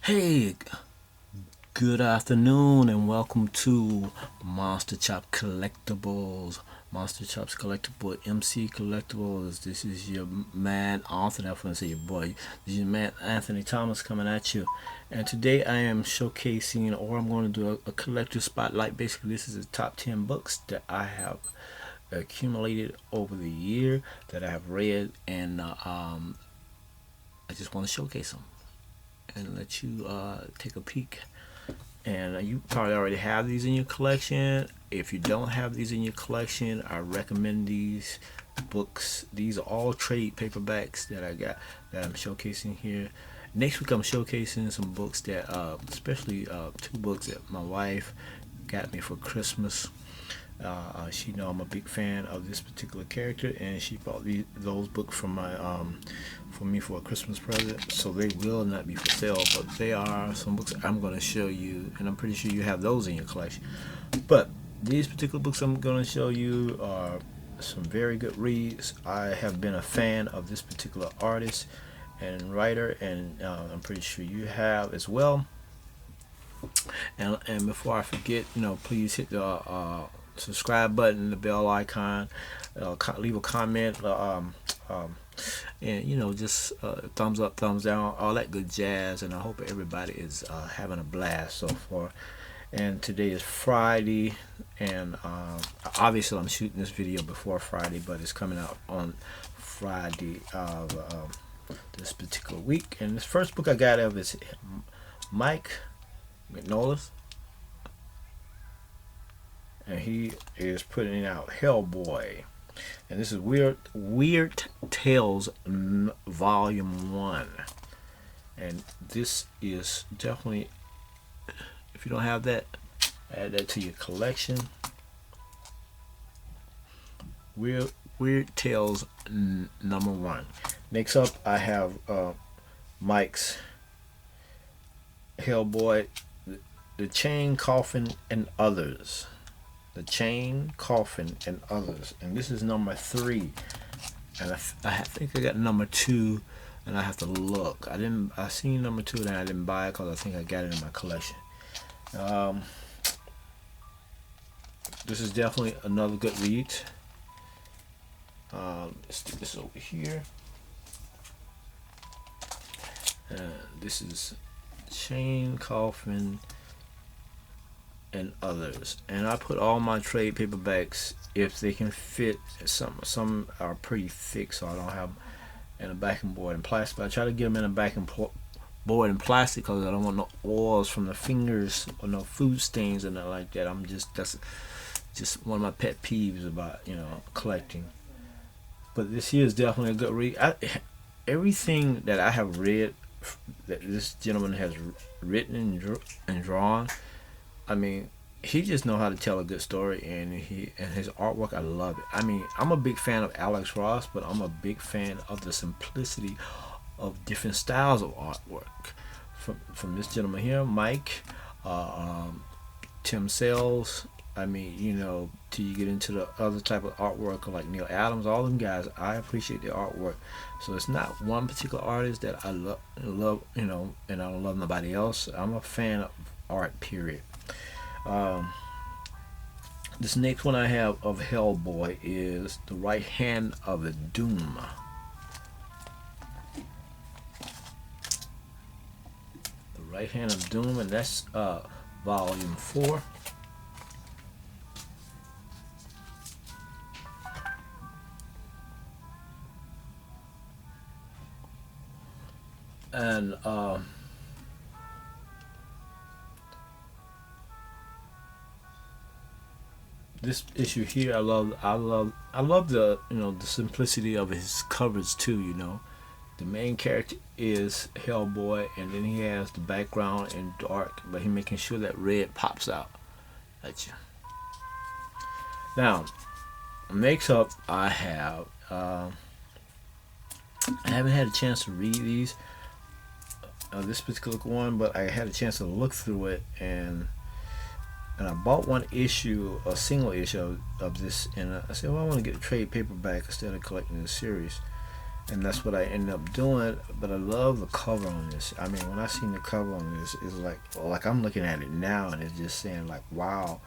Hey, good afternoon and welcome to Monster Chop Collectibles. Monster Chops Collectible MC Collectibles. This is your man Anthony. I'm gonna say your boy. This is your man Anthony Thomas coming at you. And today I am showcasing, or I'm going to do a collector spotlight. Basically, this is the top 10 books that I have accumulated over the year that I have read, and I just want to showcase them and let you take a peek. And you probably already have these in your collection. If you don't have these in your collection, I recommend these books. These are all trade paperbacks that I got that I'm showcasing here. Next week I'm showcasing some books that especially two books that my wife got me for Christmas. She know I'm a big fan of this particular character, and she bought those books from my for me for a Christmas present. So they will not be for sale, but they are some books I'm going to show you, and I'm pretty sure you have those in your collection. But these particular books I'm going to show you are some very good reads. I have been a fan of this particular artist and writer, and I'm pretty sure you have as well. And before I forget, please hit the subscribe button, the bell icon, leave a comment, and just thumbs up, thumbs down, all that good jazz. And I hope everybody is having a blast so far. And today is Friday, and obviously I'm shooting this video before Friday, but it's coming out on Friday of this particular week. And this first book I got of is Mike McNullis, and he is putting out Hellboy, and this is Weird Tales Volume 1, and this is definitely, if you don't have that, add that to your collection. Weird Tales number 1. Next up I have Mike's Hellboy, The Chain, Coffin, and Others. The Chain, Coffin, and Others. And this is number 3. And I think I got number 2, and I have to look. I seen number 2, and I didn't buy it because I think I got it in my collection. This is definitely another good read. Let's do this over here. This is Chain, Coffin, and Others. And I put all my trade paperbacks, if they can fit. Some are pretty thick, so I don't have them in a backing board and plastic, but I try to get them in a backing board and plastic because I don't want no oils from the fingers or no food stains and nothing like that. That's just one of my pet peeves about collecting. But this here is definitely a good read. Everything that I have read that this gentleman has written and drawn, I mean, he just know how to tell a good story, and his artwork, I love it. I mean, I'm a big fan of Alex Ross, but I'm a big fan of the simplicity of different styles of artwork from this gentleman here, Mike, Tim Sales. I mean, till you get into the other type of artwork like Neil Adams, all them guys, I appreciate their artwork. So it's not one particular artist that I love, and I don't love nobody else. I'm a fan of art, period. This next one I have of Hellboy is The Right Hand of Doom. The Right Hand of Doom, and that's volume 4. And this issue here, I love the the simplicity of his covers too. The main character is Hellboy, and then he has the background in dark, but he making sure that red pops out at you. Now, next up I have I haven't had a chance to read these this particular one, but I had a chance to look through it, and I bought one issue, a single issue of this, and I said, well, I want to get a trade paperback instead of collecting the series. and that's what I ended up doing. But I love the cover on this. I mean, when I seen the cover on this, it's like I'm looking at it now, and it's just saying like, wow,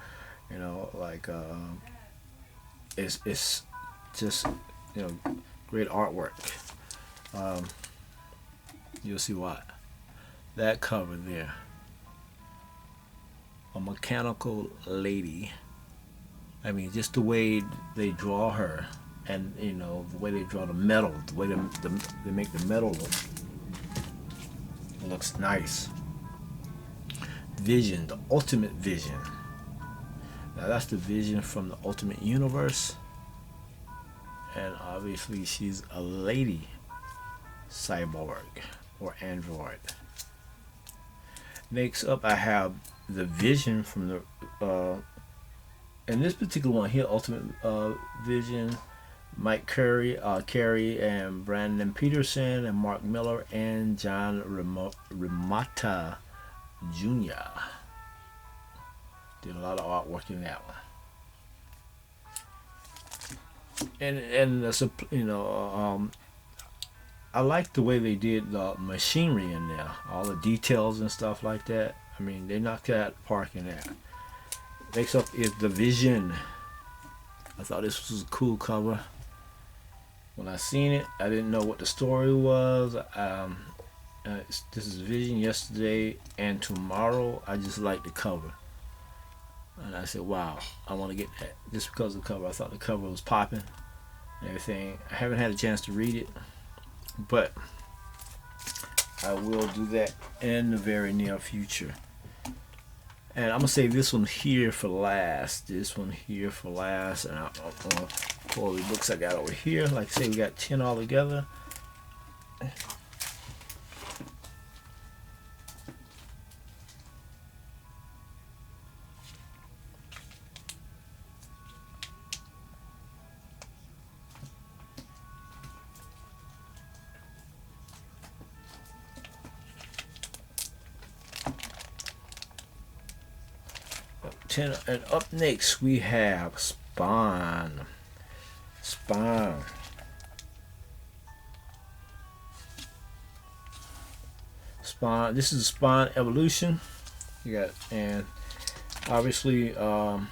like it's just great artwork. Um, you'll see why. That cover there, a mechanical lady. I mean, just the way they draw her, and the way they draw the metal, the way they make the metal look, it looks nice. Vision, the ultimate vision. Now that's the vision from the Ultimate Universe, and obviously she's a lady cyborg or android. Next up, I have the Vision from the and this particular one here, Ultimate Vision, Mike Carey, and Brandon Peterson, and Mark Miller, and John Ramata Jr. Did a lot of artwork in that one. And I like the way they did the machinery in there, all the details and stuff like that. I mean, they knocked that park in there. Next up is the Vision. I thought this was a cool cover. When I seen it, I didn't know what the story was. This is Vision yesterday and tomorrow. I just like the cover, and I said, "Wow, I want to get that." Just because of the cover, I thought the cover was popping and everything. I haven't had a chance to read it, but I will do that in the very near future. And I'm gonna save this one here for last. And I'll pull all the books I got over here. Like I say, we got 10 all together. And up next we have Spawn. This is Spawn Evolution. You got, and obviously well,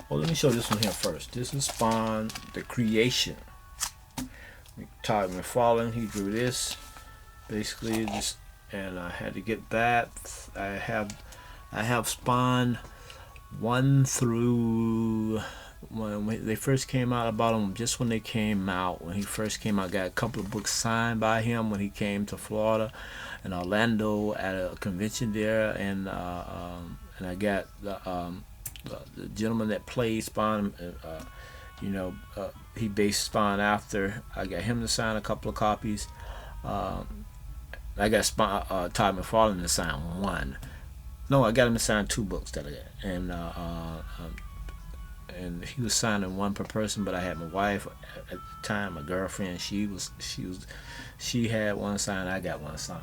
let me show this one here first. This is Spawn the Creation. Todd McFarlane, he drew this. Basically just, and I had to get that. I have Spawn 1 through, when they first came out. I bought them just when they came out. When he first came out, got a couple of books signed by him when he came to Florida and Orlando at a convention there, and I got the gentleman that played Spawn. He based Spawn after. I got him to sign a couple of copies. I got Todd McFarlane to sign 1. No, I got him to sign 2 books that I got, and he was signing 1 per person. But I had my wife at the time, my girlfriend. She had 1 signed. I got 1 signed.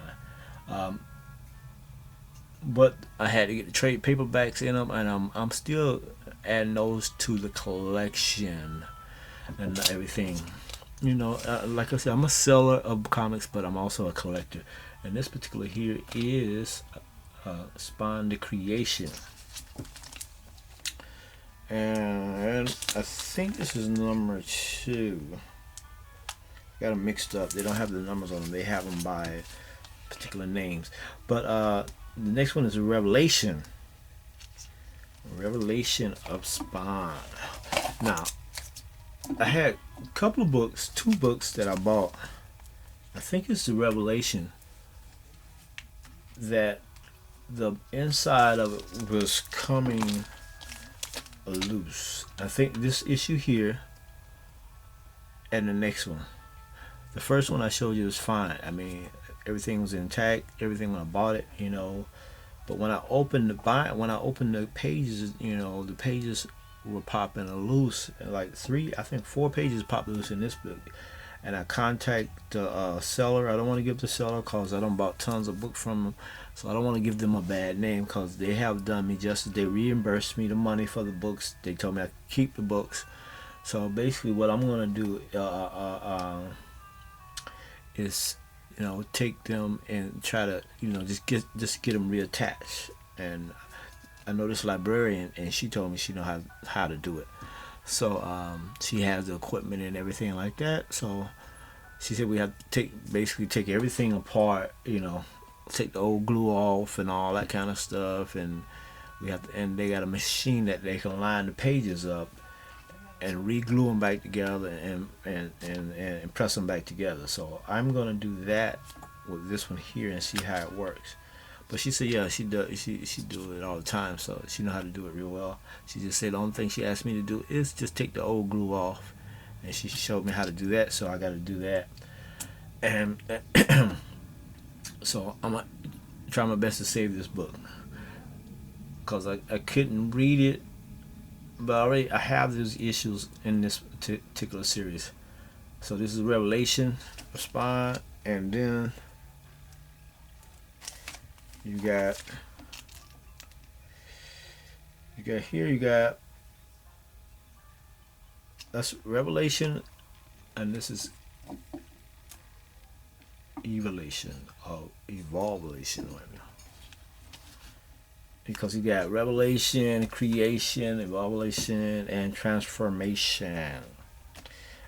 But I had to get the trade paperbacks in them, and I'm still adding those to the collection and everything. Like I said, I'm a seller of comics, but I'm also a collector. And this particular here is Spawn the Creation. And I think this is number 2. Got them mixed up. They don't have the numbers on them. They have them by particular names. But the next one is a Revelation. Revelation of Spawn. Now, I had a couple of books, 2 books that I bought. I think it's the Revelation that the inside of it was coming loose. I think this issue here and the next one. The first one I showed you was fine. I mean, everything was intact. Everything when I bought it, But when I opened the pages, the pages were popping loose. Like 4 pages popped loose in this book. And I contact the seller. I don't want to give the seller because I don't bought tons of books from them, so I don't want to give them a bad name because they have done me justice. They reimbursed me the money for the books. They told me I could keep the books, So basically, what I'm gonna do is, take them and try to, just get them reattached. And I know this librarian, and she told me she know how to do it. So she has the equipment and everything like that. So she said we have to take everything apart, take the old glue off and all that kind of stuff, and and they got a machine that they can line the pages up and re-glue them back together and press them back together. So I'm gonna do that with this one here and see how it works. But she said, yeah, she do it all the time, so she know how to do it real well. She just said the only thing she asked me to do is just take the old glue off, and she showed me how to do that. So I got to do that, and so I'm gonna try my best to save this book because I couldn't read it, but already I have these issues in this particular series. So this is Revelation, Respond, and then you got that's Revelation, and this is Evolution or Evolution, because you got Revelation, Creation, Evolution, and Transformation,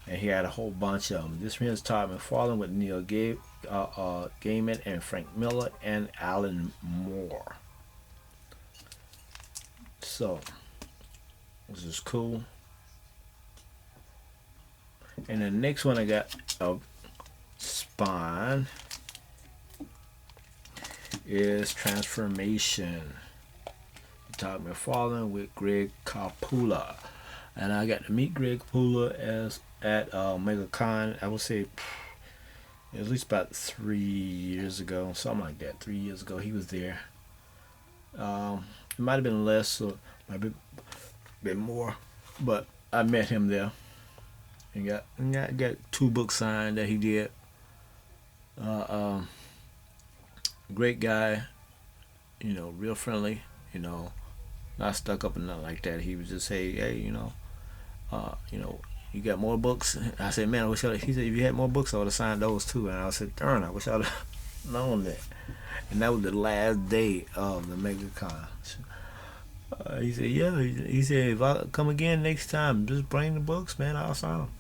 and he had a whole bunch of them. This one is Todd McFarlane with Neil Gaiman and Frank Miller and Alan Moore. So this is cool. And the next one I got of Spine is Transformation. Todd McFarlane with Greg Capullo, and I got to meet Greg Capullo at MegaCon. I would say at least about 3 years ago, something like that. 3 years ago, he was there. It might have been less, or might have been more, but I met him there. And got 2 books signed that he did. Great guy, real friendly, not stuck up and nothing like that. He was just say, hey, you got more books? I said, man, I wish he said, if you had more books, I would have signed those too. And I said, darn, I wish I would have known that. And that was the last day of the MegaCon. He said, yeah. He said, if I come again next time, just bring the books, man. I'll sign them.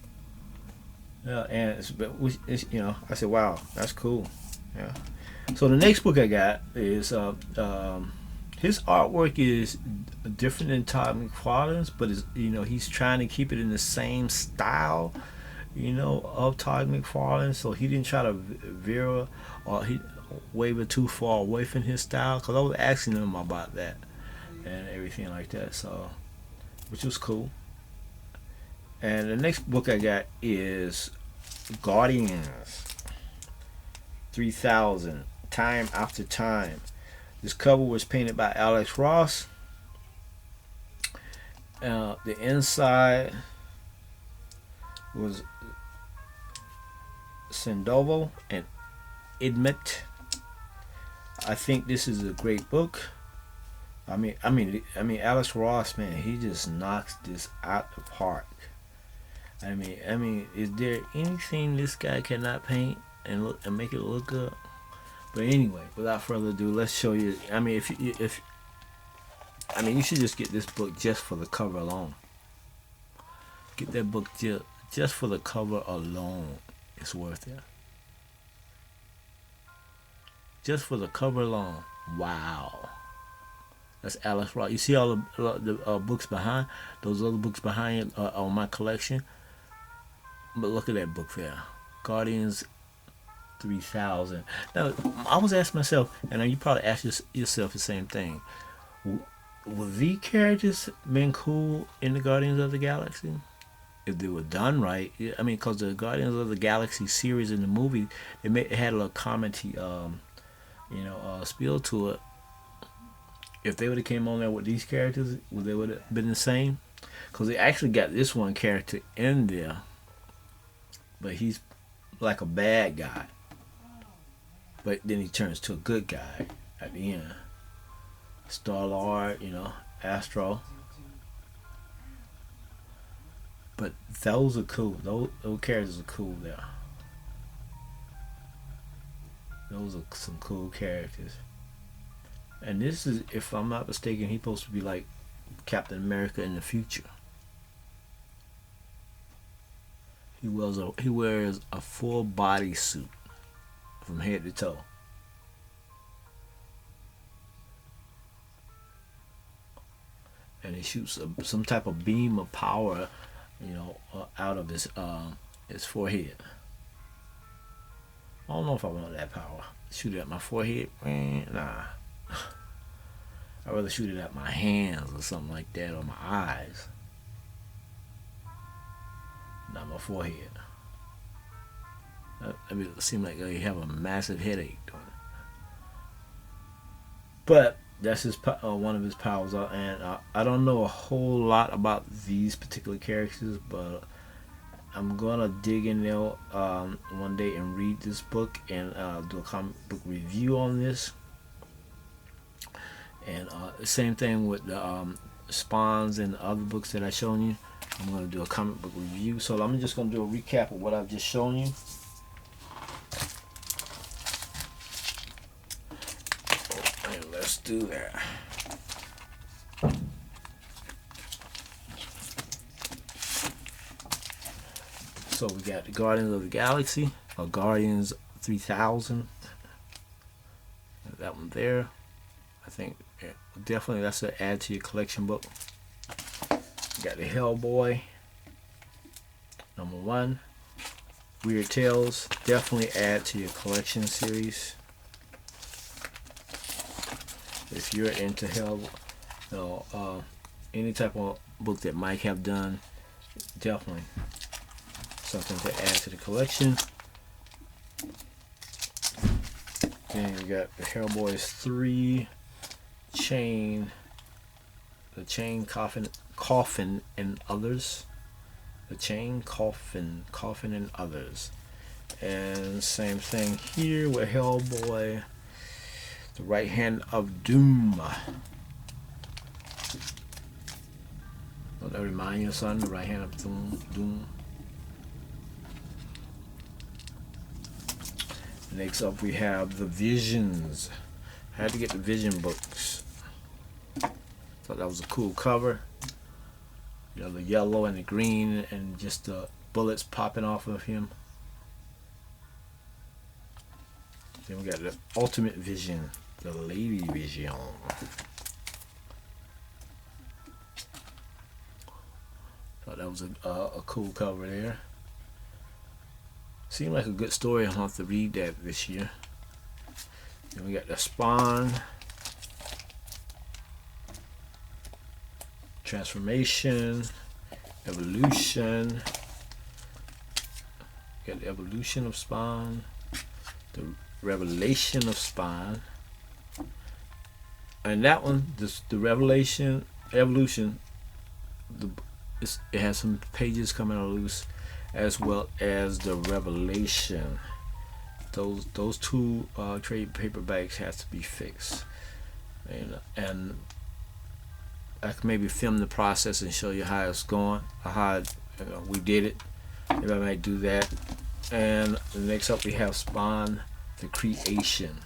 Yeah, and I said, wow, that's cool. Yeah. So the next book I got is his artwork is different than Todd McFarlane's, but he's trying to keep it in the same style, of Todd McFarlane. So he didn't try to veer or he waver too far away from his style. Because I was asking him about that and everything like that. So, which was cool. And the next book I got is Guardians 3000, Time After Time. This cover was painted by Alex Ross. The inside was Sandoval and Idmet. I think this is a great book. I mean, Alex Ross, man, he just knocks this out the park. I mean, is there anything this guy cannot paint and make it look good? But anyway, without further ado, let's show you. I mean, you should just get this book just for the cover alone. Get that book just for the cover alone. It's worth it. Just for the cover alone. Wow. That's Alex Ross. You see all the books behind? Those other books behind on my collection? But look at that book there. Guardians 3000. Now, I was asking myself, and you probably ask yourself the same thing. Would the characters been cool in the Guardians of the Galaxy? If they were done right. I mean, because the Guardians of the Galaxy series in the movie, it had a little comedy, spiel to it. If they would have came on there with these characters, they would have been the same. Because they actually got this one character in there, but he's like a bad guy. But then he turns to a good guy at the end. Star-Lord, Astro. But those are cool. Those characters are cool there. Those are some cool characters. And this is, if I'm not mistaken, he's supposed to be like Captain America in the future. He wears a full body suit from head to toe. And he shoots some type of beam of power, out of his forehead. I don't know if I want that power. Shoot it at my forehead? Nah. I'd rather shoot it at my hands or something like that, or my eyes. Not my forehead. It seems like you have a massive headache doing it. But that's one of his powers, and I don't know a whole lot about these particular characters, but I'm gonna dig in there one day and read this book and do a comic book review on this. And same thing with the Spawns and the other books that I've shown you. I'm gonna do a comic book review. So I'm just gonna do a recap of what I've just shown you. And let's do that. So we got the Guardians of the Galaxy, or Guardians 3000. That one there. I think definitely that's an add to your collection book. You got the Hellboy, #1. Weird Tales, definitely add to your collection series. If you're into any type of book that Mike have done, definitely something to add to the collection. Then you got the Hellboys 3, the Chain Coffin and Others. The Chain Coffin and Others. And same thing here with Hellboy, the Right Hand of Doom. Don't that remind you, son? The Right Hand of Doom. Next up we have the Visions. Had to get the Vision books. Thought that was a cool cover. The yellow and the green and just the bullets popping off of him. Then we got the Ultimate Vision, the Lady Vision. Thought that was a cool cover there. Seemed like a good story. I'll have to read that this year. Then we got the Spawn, Transformation, Evolution. We got the Evolution of Spawn, the Revelation of Spawn, and that one, the Evolution, it has some pages coming out loose, as well as the Revelation. Those two trade paperbacks has to be fixed, and I can maybe film the process and show you how it's going, how we did it. If I might do that. And next up we have Spawn, the Creation.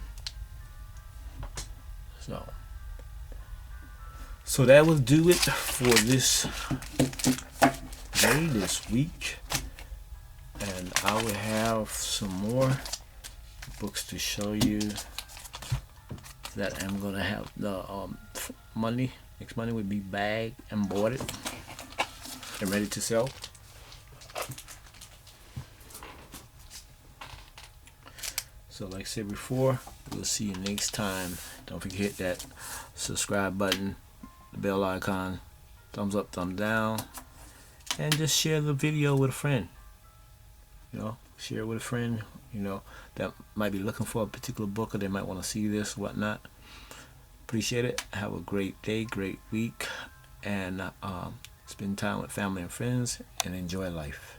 So that will do it for this day, this week. And I will have some more books to show you that I'm gonna have the next Monday would be bagged and boarded and ready to sell. So like I said before, we'll see you next time. Don't forget to hit that subscribe button, the bell icon, thumbs up, thumbs down, and just share the video with a friend. Share it with a friend, that might be looking for a particular book, or they might want to see this, whatnot. Appreciate it. Have a great day, great week, and spend time with family and friends, and enjoy life.